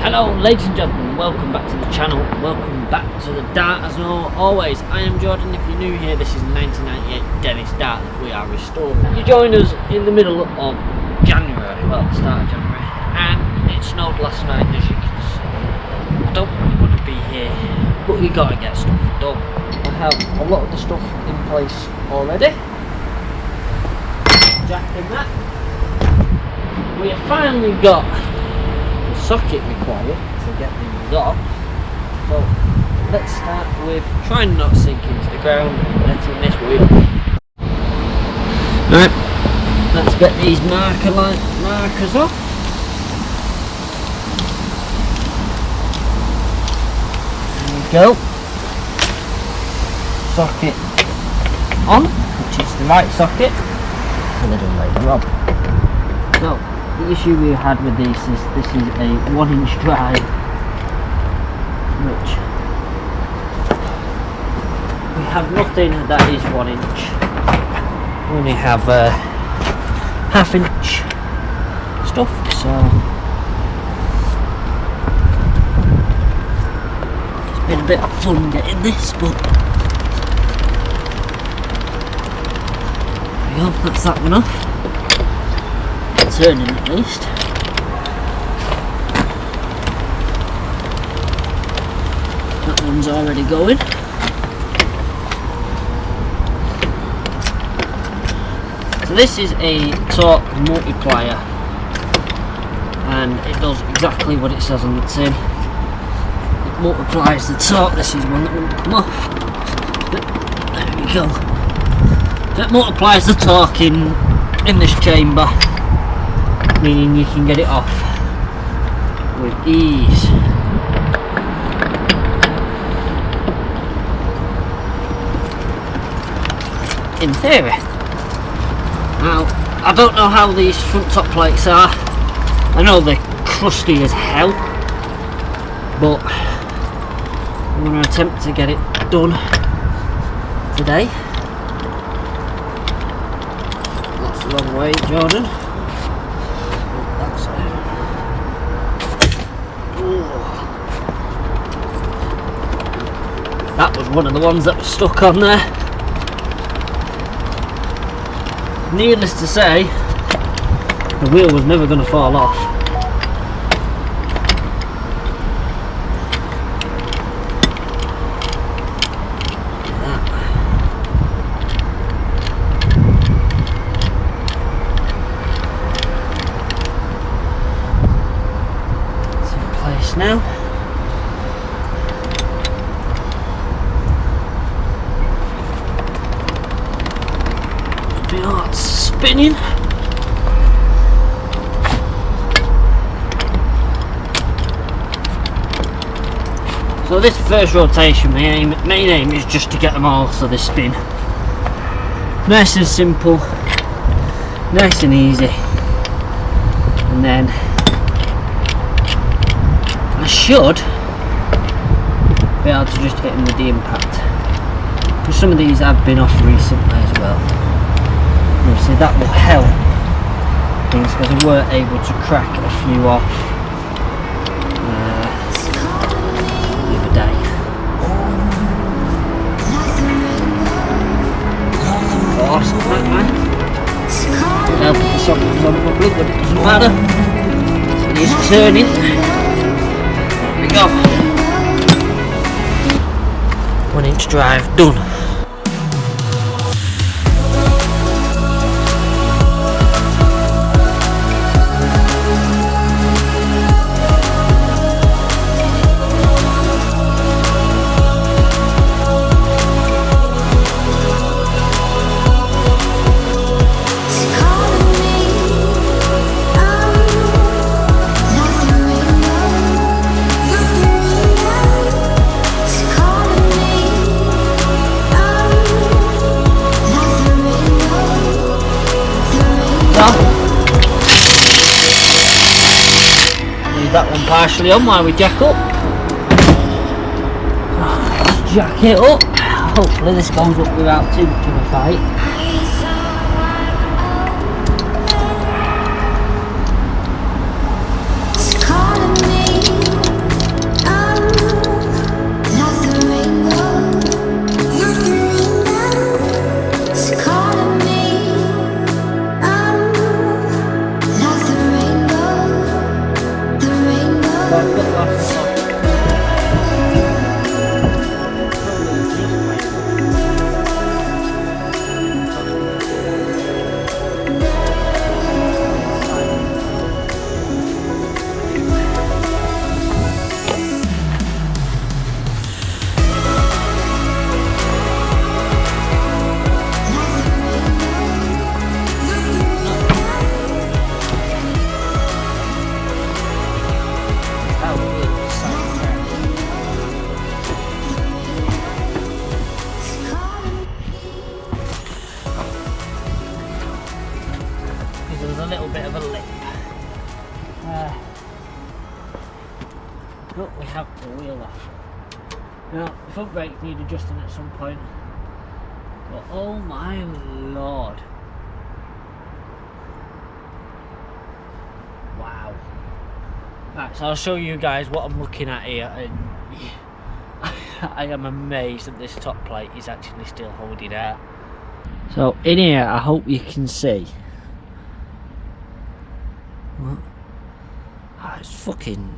Hello ladies and gentlemen, welcome back to the channel, welcome back to the dart. As always, I am Jordan. If you're new here, this is 1998 Dennis dart that we are restoring. You joined us in the middle of January, well the start of January, and it snowed last night, as you can see. I don't really want to be here, but we gotta get stuff done. I have a lot of the stuff in place already. Jack in that. We have finally got socket required to get these off, so let's start with trying not to sink into the ground and letting this wheel. Right, let's get these markers off. There we go. Socket on, which is the right socket, a little later on. So the issue we had with this is a 1-inch drive, which we have nothing that is 1 inch. We only have half-inch stuff, so it's been a bit of fun getting this, but there we go, that's that one off. Turning at least. That one's already going. So this is a torque multiplier, and it does exactly what it says on the tin. It multiplies the torque. This is one that won't come off. There we go. So it multiplies the torque in this chamber, meaning you can get it off with ease. In theory. Now, I don't know how these front top plates are. I know they're crusty as hell, but I'm going to attempt to get it done today. That's the wrong way, Jordan. That was one of the ones that was stuck on there. Needless to say, the wheel was never going to fall off. It's in place now. It's spinning. So this first rotation, main aim is just to get them all so they spin. Nice and simple, nice and easy. And then I should be able to just hit them with the impact. Because some of these have been off recently as well. Obviously that will help things because we were able to crack a few off the other day. Awesome, that man. Would help if the socket was on properly, but it doesn't matter. So it is turning. There we go. 1-inch drive done. Leave that one partially on while we jack up. Let's jack it up. Hopefully this goes up without too much of a fight. I've got the last one. There's a little bit of a lip. But we have the wheel off. Now, the front brakes need adjusting at some point. But oh my lord. Wow. Right, so I'll show you guys what I'm looking at here, and I am amazed that this top plate is actually still holding out. So in here, I hope you can see. What? Oh, it's fucking,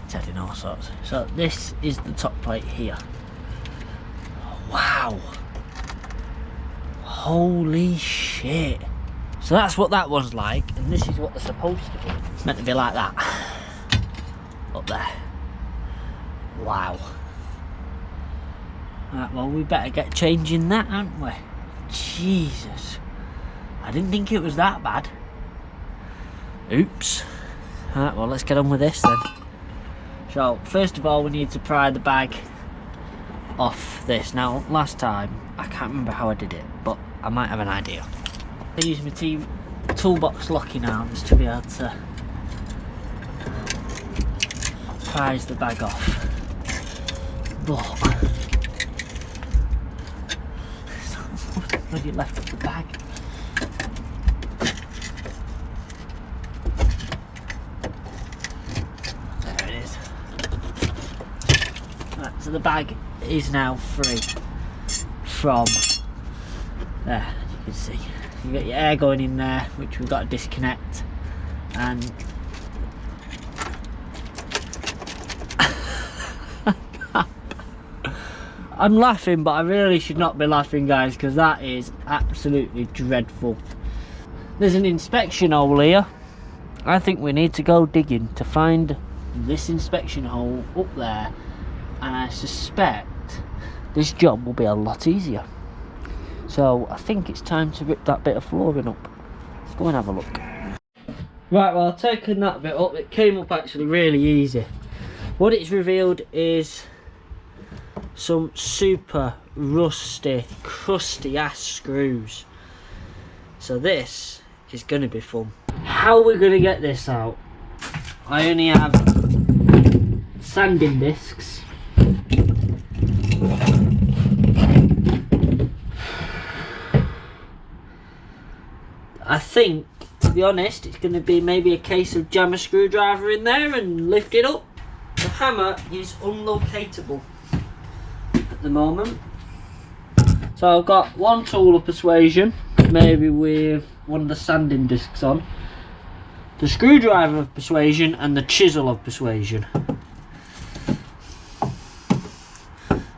it's adding all sorts. So this is the top plate here. Wow. Holy shit. So that's what that one's like, and this is what they're supposed to be. It's meant to be like that. Up there. Wow. Right, well, we better get changing that, aren't we? Jesus. I didn't think it was that bad. Oops. Right, well, let's get on with this then. So, first of all, we need to pry the bag off this. Now, last time, I can't remember how I did it, but I might have an idea. I use my toolbox locking arms to be able to prise the bag off. But when you left the bag. There it is. Right, so the bag is now free from there. You can see you got your air going in there, which we've got to disconnect, and I'm laughing, but I really should not be laughing, guys, because that is absolutely dreadful. There's an inspection hole here. I think we need to go digging to find this inspection hole up there, and I suspect this job will be a lot easier. So I think it's time to rip that bit of flooring up. Let's go and have a look. Right, well, I've taken that bit up. It came up actually really easy. What it's revealed is some super rusty, crusty ass screws. So this is going to be fun. How are we going to get this out? I only have sanding discs. I think, to be honest, it's going to be maybe a case of jam a screwdriver in there and lift it up. The hammer is unlocatable at the moment. So I've got one tool of persuasion, maybe with one of the sanding discs on, the screwdriver of persuasion, and the chisel of persuasion.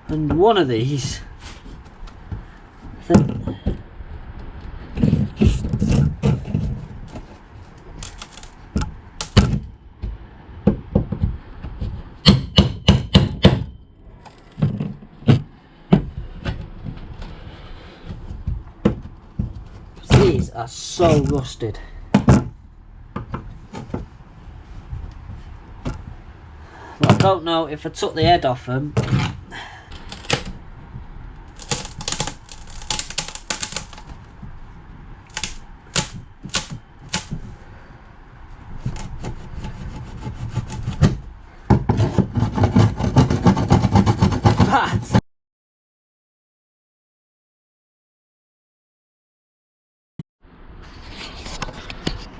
And one of these, I think, these are so rusted. But I don't know if I took the head off them.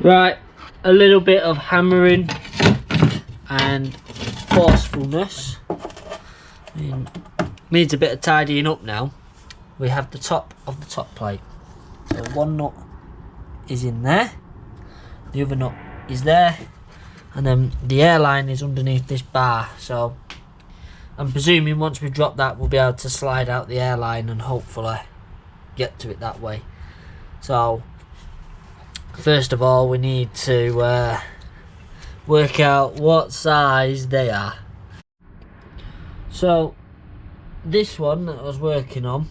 Right, a little bit of hammering and forcefulness. Needs a bit of tidying up now. We have the top of the top plate. So one nut is in there, the other nut is there, and then the airline is underneath this bar, so I'm presuming once we drop that we'll be able to slide out the airline and hopefully get to it that way. So first of all we need to work out what size they are. So this one that I was working on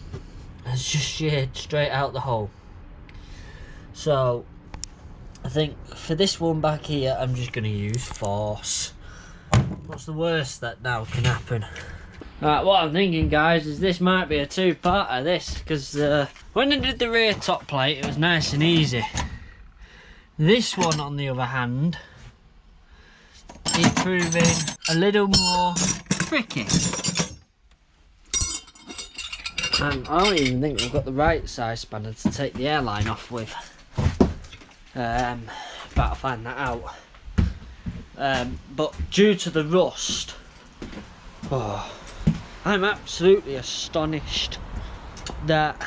has just sheared straight out the hole, so I think for this one back here I'm just going to use force. What's the worst that now can happen? Right, what I'm thinking, guys, is this might be a two-parter, this, because when I did the rear top plate it was nice and easy. This one, on the other hand, is proving a little more tricky. And I don't even think we've got the right size spanner to take the airline off with. But I'll find that out. But due to the rust, I'm absolutely astonished that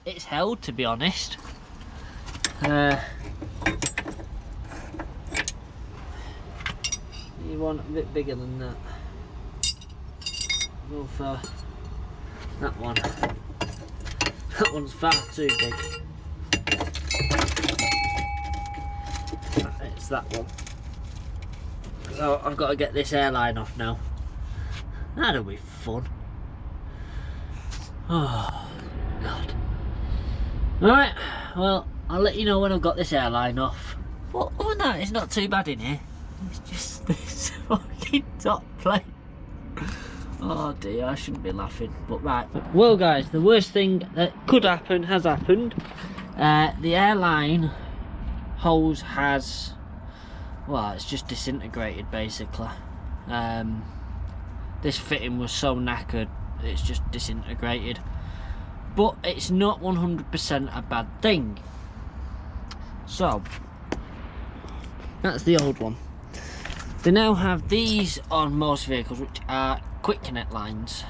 it's held, to be honest. You want a bit bigger than that. Go for that one. That one's far too big. It's that one. So I've got to get this airline off now. That'll be fun. Oh God. Alright, well, I'll let you know when I've got this airline off. Well, other than that, it's not too bad in here. It's just this fucking top plate. Oh dear, I shouldn't be laughing, but right. Well guys, the worst thing that could happen has happened. The airline hose has, well, it's just disintegrated basically. This fitting was so knackered, it's just disintegrated. But it's not 100% a bad thing. So, that's the old one. They now have these on most vehicles, which are quick connect lines.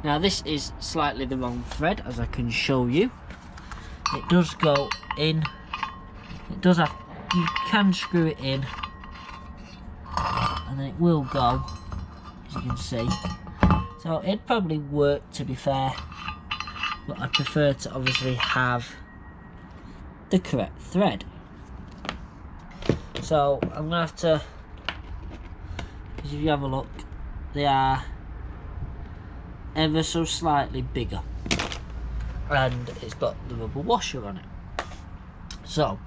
Now this is slightly the wrong thread, as I can show you. It does go in. It does have, you can screw it in, and then it will go, as you can see. So it'd probably work, to be fair, but I prefer to obviously have the correct thread. So I'm gonna have to, because if you have a look, they are ever so slightly bigger, and it's got the rubber washer on it. So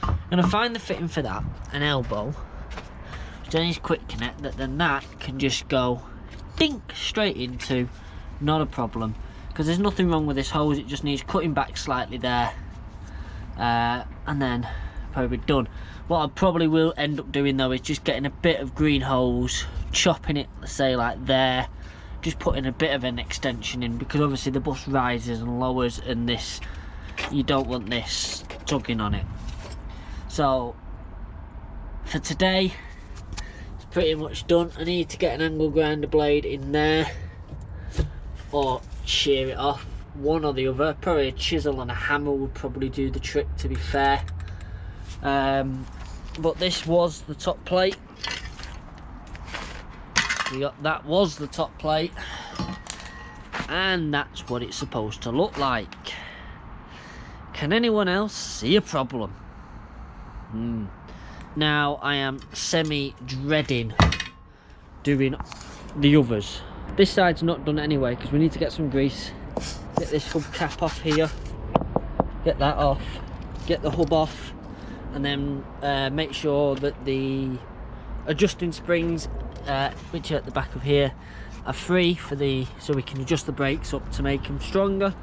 I'm going to find the fitting for that, an elbow, which then is quick connect, then that can just go dink straight into, not a problem, because there's nothing wrong with this hose, it just needs cutting back slightly there, and then probably done. What I probably will end up doing though is just getting a bit of green hose, chopping it, say like there, just putting a bit of an extension in, because obviously the bus rises and lowers, and this, you don't want this tugging on it. So for today it's pretty much done. I need to get an angle grinder blade in there or shear it off, one or the other. Probably a chisel and a hammer would probably do the trick, to be fair. But this was the top plate. That was the top plate, and that's what it's supposed to look like. Can anyone else see a problem? Now I am semi-dreading doing the others. This side's not done anyway, because we need to get some grease, get this hub cap off here, get that off, get the hub off, and then make sure that the adjusting springs, which are at the back of here, are free for the, so we can adjust the brakes up to make them stronger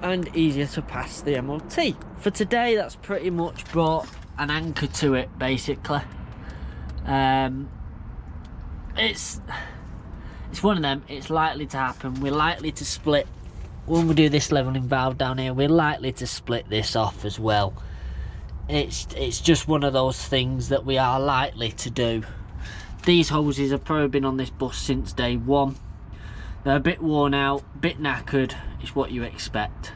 and easier to pass the MOT. For today, that's pretty much brought an anchor to it, basically. It's one of them, it's likely to happen. We're likely to split, when we do this leveling valve down here, we're likely to split this off as well. It's just one of those things that we are likely to do. These hoses have probably been on this bus since day one. They're a bit worn out, a bit knackered, it's what you expect.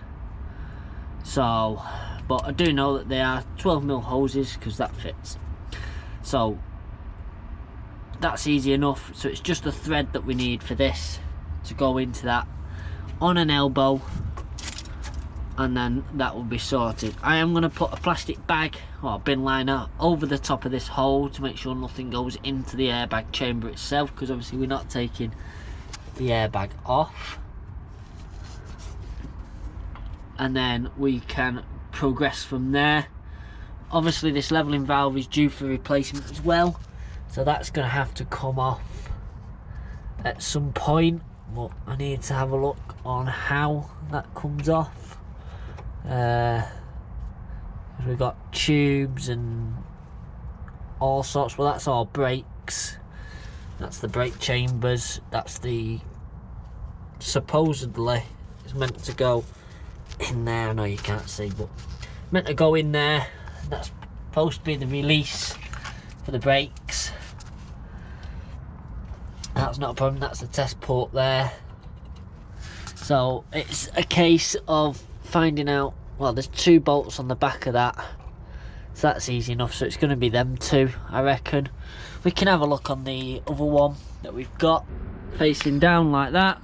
So but I do know that they are 12mm hoses because that fits. So that's easy enough. So it's just the thread that we need for this to go into that on an elbow, and then that will be sorted. I am going to put a plastic bag or a bin liner over the top of this hole to make sure nothing goes into the airbag chamber itself, because obviously we're not taking the airbag off. And then we can progress from there. Obviously this leveling valve is due for replacement as well, so that's going to have to come off at some point, but I need to have a look on how that comes off. We've got tubes and all sorts. Well, that's all brakes, that's the brake chambers, that's the, supposedly it's meant to go in there. I know you can't see, but meant to go in there. That's supposed to be the release for the brakes. That's not a problem, that's the test port there. So it's a case of finding out, well, there's 2 bolts on the back of that, so that's easy enough. So it's going to be them 2, I reckon. We can have a look on the other one that we've got facing down like that.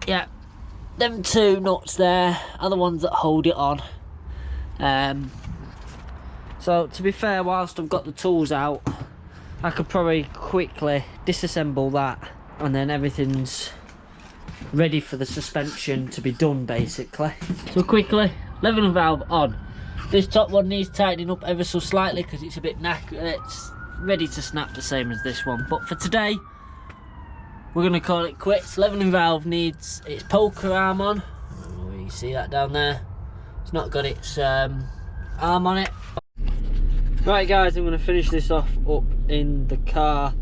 Yeah, them 2 nuts there are the ones that hold it on. So to be fair, whilst I've got the tools out, I could probably quickly disassemble that, and then everything's ready for the suspension to be done basically. So quickly, leveling valve on. This top one needs tightening up ever so slightly because it's a bit knackered. It's ready to snap the same as this one, but for today we're going to call it quits. Leveling valve needs its poker arm on. I don't know, you see that down there? It's not got its arm on it. Right guys, I'm going to finish this off up in the car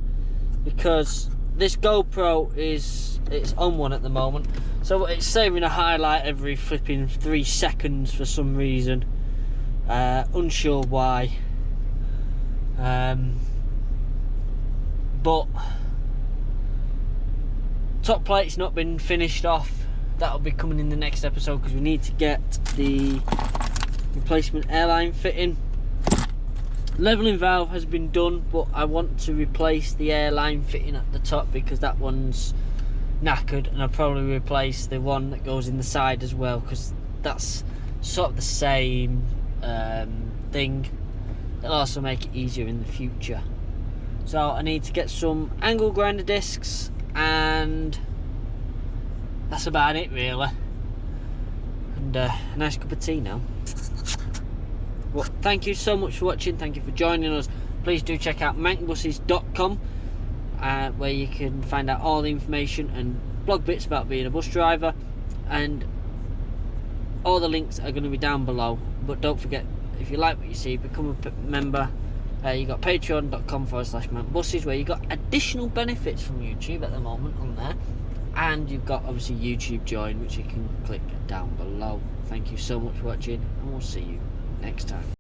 because this GoPro it's on one at the moment, so it's saving a highlight every flipping 3 seconds for some reason. Unsure why. But top plate's not been finished off. That'll be coming in the next episode because we need to get the replacement airline fitting. Leveling valve has been done, but I want to replace the airline fitting at the top because that one's knackered, and I'll probably replace the one that goes in the side as well because that's sort of the same thing. It'll also make it easier in the future. So I need to get some angle grinder discs, and that's about it really. And a nice cup of tea now. Well, thank you so much for watching, thank you for joining us. Please do check out mankbuses.com where you can find out all the information and blog bits about being a bus driver, and all the links are going to be down below. But don't forget, if you like what you see, become a member. You got patreon.com/mankbuses where you got additional benefits from YouTube at the moment on there, and you've got obviously YouTube join, which you can click down below. Thank you so much for watching, and we'll see you next time.